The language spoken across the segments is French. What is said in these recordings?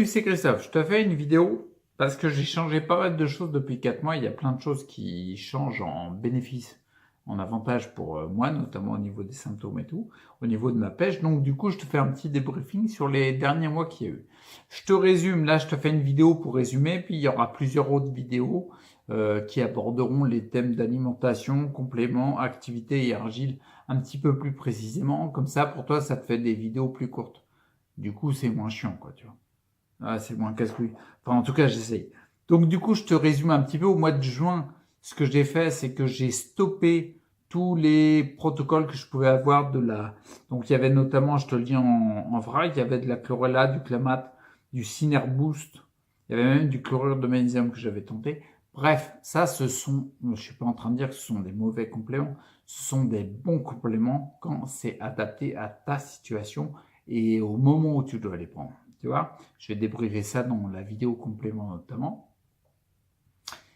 c'est Christophe. Je te fais une vidéo parce que j'ai changé pas mal de choses depuis 4 mois. Il y a plein de choses qui changent en bénéfice, en avantage pour moi, notamment au niveau des symptômes et tout, au niveau de ma pêche. Donc du coup, je te fais un petit débriefing sur les derniers mois qu'il y a eu. Je te résume, là je te fais une vidéo pour résumer, puis il y aura plusieurs autres vidéos qui aborderont les thèmes d'alimentation, compléments, activité et argile un petit peu plus précisément. Comme ça, pour toi, ça te fait des vidéos plus courtes. Du coup, c'est moins chiant, quoi, tu vois. Ah, c'est moins casse-couille. Enfin, en tout cas, j'essaye. Donc, du coup, je te résume un petit peu. Au mois de juin, ce que j'ai fait, c'est que j'ai stoppé tous les protocoles que je pouvais avoir de la... Donc, il y avait notamment, je te le dis en vrac, il y avait de la chlorella, du Clamat, du Synerboost. Il y avait même du chlorure de magnésium que j'avais tenté. Bref, ça, ce sont... Je suis pas en train de dire que ce sont des mauvais compléments. Ce sont des bons compléments quand c'est adapté à ta situation et au moment où tu dois les prendre. Tu vois, je vais débriefer ça dans la vidéo complément notamment.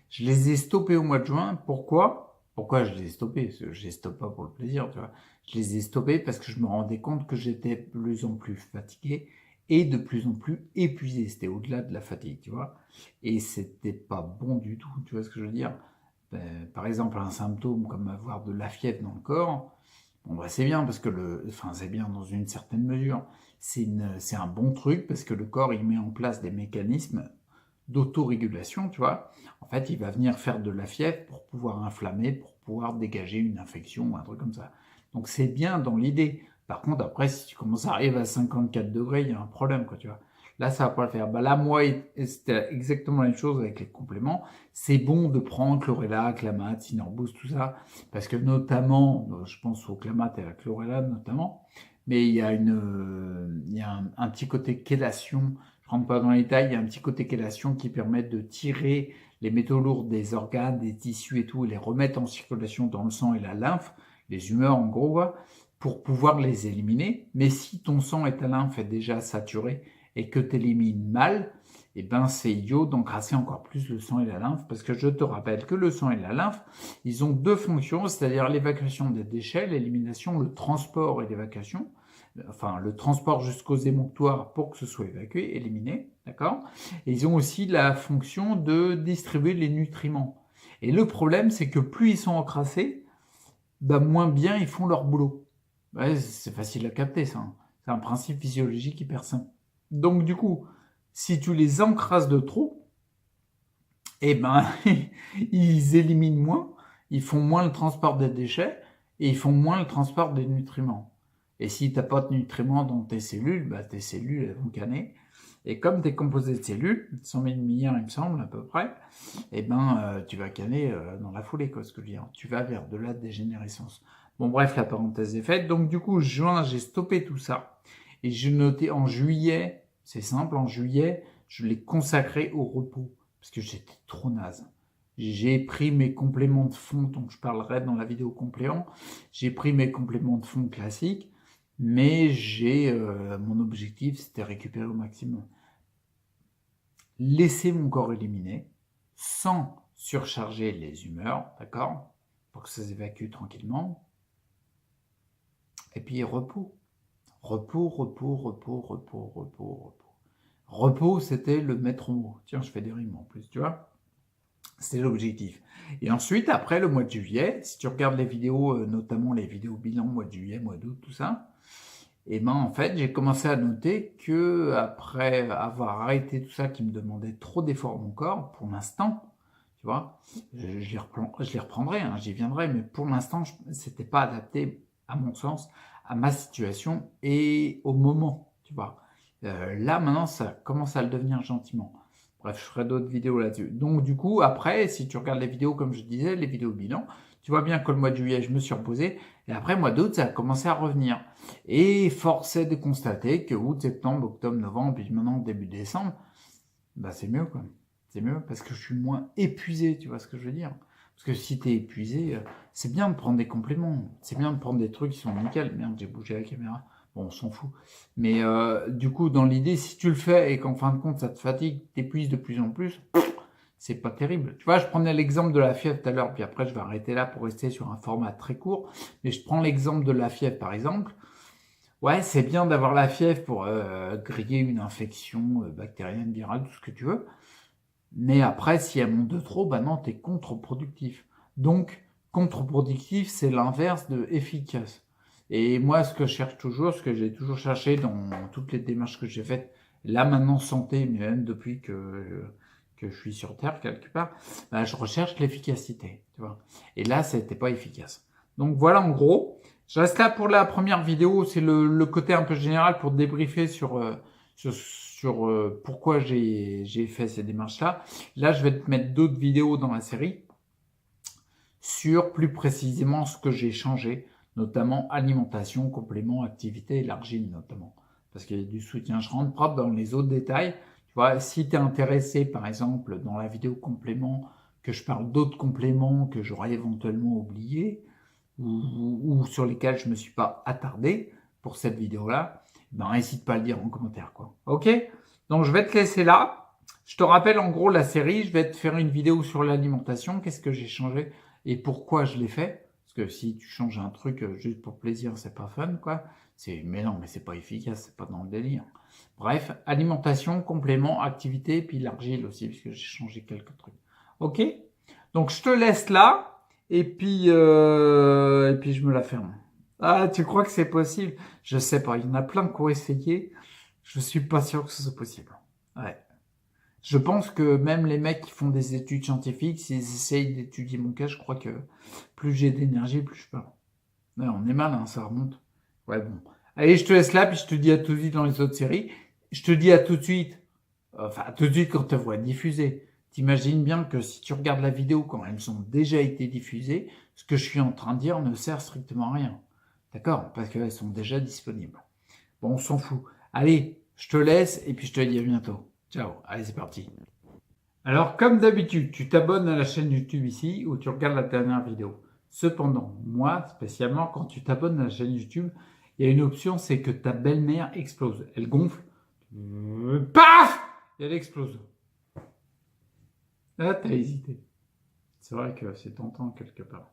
Je les ai stoppés au mois de juin. Pourquoi je les ai stoppés? Parce que je les stoppe pas pour le plaisir, tu vois. Je les ai stoppés parce que je me rendais compte que j'étais de plus en plus fatigué et de plus en plus épuisé. C'était au-delà de la fatigue, tu vois. Et c'était pas bon du tout, tu vois ce que je veux dire? Par exemple, un symptôme comme avoir de la fièvre dans le corps, bon, bah, c'est bien parce que c'est bien dans une certaine mesure. C'est un bon truc parce que le corps, il met en place des mécanismes d'autorégulation, tu vois. En fait, il va venir faire de la fièvre pour pouvoir inflammer, pour pouvoir dégager une infection ou un truc comme ça. Donc, c'est bien dans l'idée. Par contre, après, si tu commences à arriver à 54 degrés, il y a un problème, quoi, tu vois. Là, ça va pas le faire. Bah, là, moi, c'était exactement la même chose avec les compléments. C'est bon de prendre chlorella, Clamat, Synerboost, tout ça, parce que notamment, je pense au Clamat et à la chlorella notamment, mais il y a un petit côté chélation. Je rentre pas dans les détails. Il y a un petit côté chélation qui permet de tirer les métaux lourds des organes, des tissus et tout, et les remettre en circulation dans le sang et la lymphe, les humeurs en gros, pour pouvoir les éliminer. Mais si ton sang et ta lymphe est déjà saturé et que tu élimines mal, eh ben c'est idiot d'encrasser encore plus le sang et la lymphe, parce que je te rappelle que le sang et la lymphe, ils ont deux fonctions, c'est-à-dire l'évacuation des déchets, l'élimination, le transport et l'évacuation, enfin le transport jusqu'aux émonctoires pour que ce soit évacué, éliminé, d'accord? Et ils ont aussi la fonction de distribuer les nutriments. Et le problème, c'est que plus ils sont encrassés, ben moins bien ils font leur boulot. Ouais, c'est facile à capter ça, hein. C'est un principe physiologique hyper simple. Donc du coup, si tu les encrasses de trop, eh ben, ils éliminent moins, ils font moins le transport des déchets et ils font moins le transport des nutriments. Et si tu n'as pas de nutriments dans tes cellules, bah, tes cellules elles vont canner. Et comme tu es composé de cellules, 100 000 milliards il me semble à peu près, eh ben, tu vas canner dans la foulée, quoi, ce que je veux dire. Tu vas vers de la dégénérescence. Bon bref, la parenthèse est faite. Donc du coup, juin, j'ai stoppé tout ça. Et j'ai noté en juillet, c'est simple, en juillet, je l'ai consacré au repos parce que j'étais trop naze. J'ai pris mes compléments de fond, dont je parlerai dans la vidéo complément. J'ai pris mes compléments de fond classiques, mais mon objectif, c'était récupérer au maximum. Laisser mon corps éliminer, sans surcharger les humeurs, d'accord, pour que ça s'évacue tranquillement. Et puis repos. Repos, repos, repos, repos, repos, repos. Repos, c'était le maître mot. Tiens, je fais des rimes en plus, tu vois. C'est l'objectif. Et ensuite, après le mois de juillet, si tu regardes les vidéos, notamment les vidéos bilan mois de juillet, mois d'août, tout ça, et ben en fait, j'ai commencé à noter que après avoir arrêté tout ça qui me demandait trop d'efforts à mon corps, pour l'instant, tu vois, je les reprendrai, hein, j'y viendrai, mais pour l'instant, c'était pas adapté, à mon sens, à ma situation et au moment, tu vois. Là, maintenant, ça commence à le devenir gentiment. Bref, je ferai d'autres vidéos là-dessus. Donc, du coup, après, si tu regardes les vidéos, comme je disais, les vidéos bilan, tu vois bien que le mois de juillet, je me suis reposé. Et après, mois d'août, ça a commencé à revenir. Et force est de constater que août, septembre, octobre, novembre, puis maintenant, début décembre, bah, c'est mieux, quoi. C'est mieux parce que je suis moins épuisé, tu vois ce que je veux dire? Parce que si tu es épuisé, c'est bien de prendre des compléments. C'est bien de prendre des trucs qui sont nickel. Merde, j'ai bougé la caméra. Bon, on s'en fout. Mais du coup, dans l'idée, si tu le fais et qu'en fin de compte, ça te fatigue, t'épuises de plus en plus, c'est pas terrible. Tu vois, je prenais l'exemple de la fièvre tout à l'heure, puis après, je vais arrêter là pour rester sur un format très court. Mais je prends l'exemple de la fièvre, par exemple. Ouais, c'est bien d'avoir la fièvre pour griller une infection bactérienne, virale, tout ce que tu veux. Mais après, si elle monte de trop, bah non, t'es contre-productif. Donc, contre-productif, c'est l'inverse de efficace. Et moi, ce que je cherche toujours, ce que j'ai toujours cherché dans toutes les démarches que j'ai faites, là maintenant santé, mais même depuis que je suis sur Terre quelque part, bah, je recherche l'efficacité, tu vois. Et là, c'était pas efficace. Donc voilà, en gros, je reste là pour la première vidéo. C'est le côté un peu général pour débriefer sur pourquoi j'ai fait ces démarches-là. Là, je vais te mettre d'autres vidéos dans la série sur plus précisément ce que j'ai changé, notamment alimentation, complément, activité et l'argile notamment. Parce qu'il y a du soutien. Je rentre pas dans les autres détails. Tu vois, si tu es intéressé, par exemple, dans la vidéo complément, que je parle d'autres compléments que j'aurais éventuellement oubliés, ou sur lesquels je me suis pas attardé pour cette vidéo-là, ben n'hésite pas à le dire en commentaire, quoi. Ok? Donc je vais te laisser là. Je te rappelle en gros la série. Je vais te faire une vidéo sur l'alimentation. Qu'est-ce que j'ai changé et pourquoi je l'ai fait? Parce que si tu changes un truc juste pour plaisir, c'est pas fun, quoi. Mais non, mais c'est pas efficace, c'est pas dans le délire. Bref, alimentation, complément, activité, puis l'argile aussi, puisque j'ai changé quelques trucs. Ok? Donc je te laisse là. Et puis je me la ferme. Ah, tu crois que c'est possible? Je sais pas. Il y en a plein qui ont essayé. Je suis pas sûr que ce soit possible. Ouais. Je pense que même les mecs qui font des études scientifiques, s'ils essayent d'étudier mon cas, je crois que plus j'ai d'énergie, plus je parle. Ouais, on est mal, hein, ça remonte. Ouais, bon. Allez, je te laisse là, puis je te dis à tout de suite dans les autres séries. Je te dis à tout de suite. Enfin, tout de suite quand te vois diffuser. T'imagines bien que si tu regardes la vidéo quand elles ont déjà été diffusées, ce que je suis en train de dire ne sert strictement à rien. D'accord? Parce qu'elles sont déjà disponibles. Bon, on s'en fout. Allez, je te laisse et puis je te dis à bientôt. Ciao. Allez, c'est parti. Alors, comme d'habitude, tu t'abonnes à la chaîne YouTube ici ou tu regardes la dernière vidéo. Cependant, moi, spécialement, quand tu t'abonnes à la chaîne YouTube, il y a une option, c'est que ta belle-mère explose. Elle gonfle. Paf! Et elle explose. Ah, t'as hésité. C'est vrai que c'est tentant quelque part.